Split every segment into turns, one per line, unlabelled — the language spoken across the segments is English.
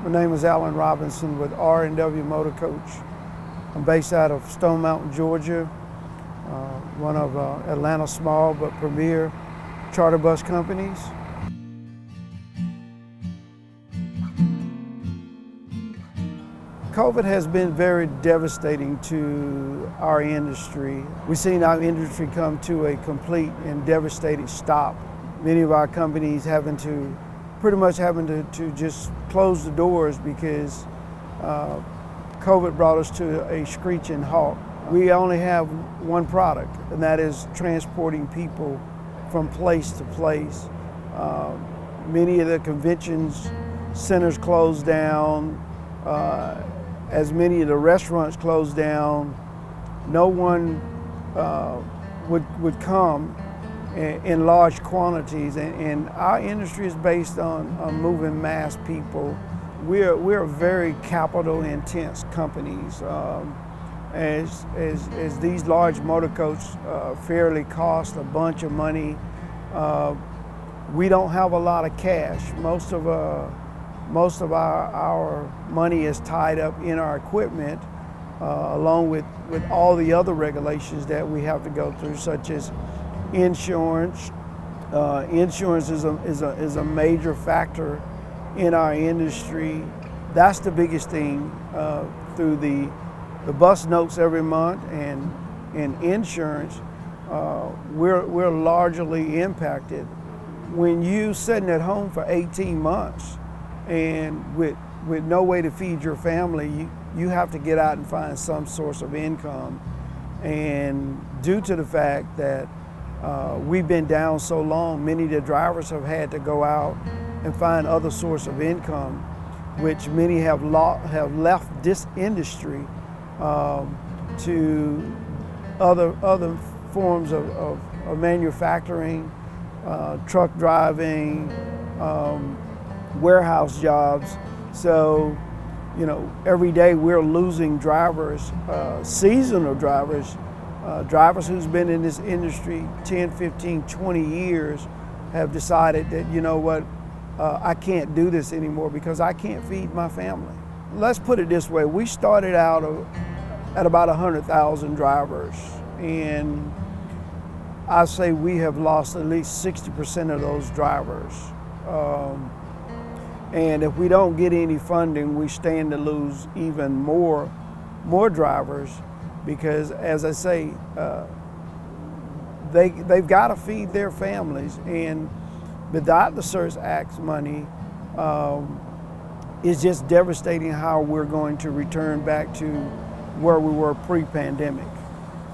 My name is Alan Robinson with R&W Motorcoach. I'm based out of Stone Mountain, Georgia, one of Atlanta's small but premier charter bus companies. COVID has been very devastating to our industry. We've seen our industry come to a complete and devastating stop. Many of our companies pretty much having to just close the doors because COVID brought us to a screeching halt. We only have one product, and that is transporting people from place to place. Many of the convention centers closed down. As many of the restaurants closed down, no one would come in large quantities, and our industry is based on moving mass people. We're very capital intense companies. As these large motorcoaches fairly cost a bunch of money, we don't have a lot of cash. Most of our money is tied up in our equipment, along with all the other regulations that we have to go through, such as insurance. Insurance is a major factor in our industry. That's the biggest thing through the bus notes every month and insurance. We're largely impacted. When you sitting at home for 18 months and with no way to feed your family, you have to get out and find some source of income. And due to the fact that we've been down so long, many of the drivers have had to go out and find other source of income, which many have left this industry to other forms of manufacturing, truck driving, warehouse jobs. So, every day we're losing drivers, seasonal drivers, drivers who's been in this industry 10, 15, 20 years have decided that, I can't do this anymore because I can't feed my family. Let's put it this way, we started out at about 100,000 drivers, and I say we have lost at least 60% of those drivers. And if we don't get any funding, we stand to lose even more drivers because, as I say, they've got to feed their families, and without the CERTS Act money, it's just devastating how we're going to return back to where we were pre-pandemic.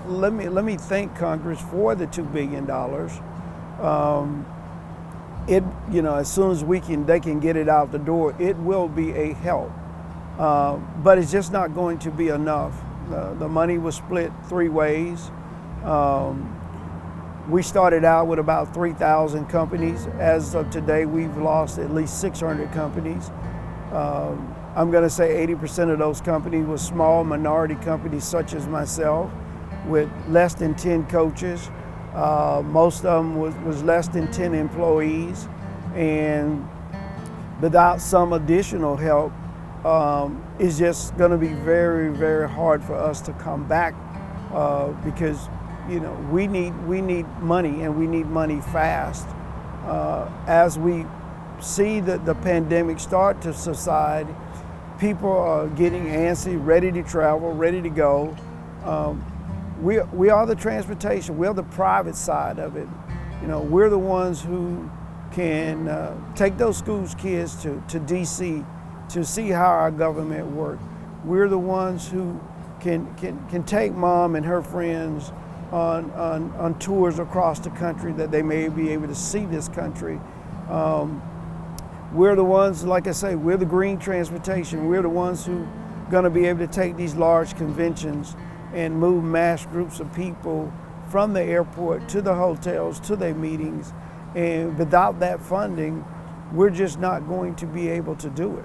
Let me thank Congress for the $2 billion. As soon as they can get it out the door, it will be a help. But it's just not going to be enough. The money was split three ways. We started out with about 3,000 companies. As of today, we've lost at least 600 companies. I'm going to say 80% of those companies were small minority companies such as myself with less than 10 coaches. Most of them was less than 10 employees, and without some additional help, it's just going to be very, very hard for us to come back because we need money, and we need money fast. As we see the pandemic start to subside, people are getting antsy, ready to travel, ready to go. We are the transportation. We're the private side of it. We're the ones who can take those school kids to DC to see how our government works. We're the ones who can take mom and her friends on tours across the country that they may be able to see this country. We're the ones, like I say, we're the green transportation. We're the ones who going to be able to take these large conventions and move mass groups of people from the airport to the hotels, to their meetings. And without that funding, we're just not going to be able to do it.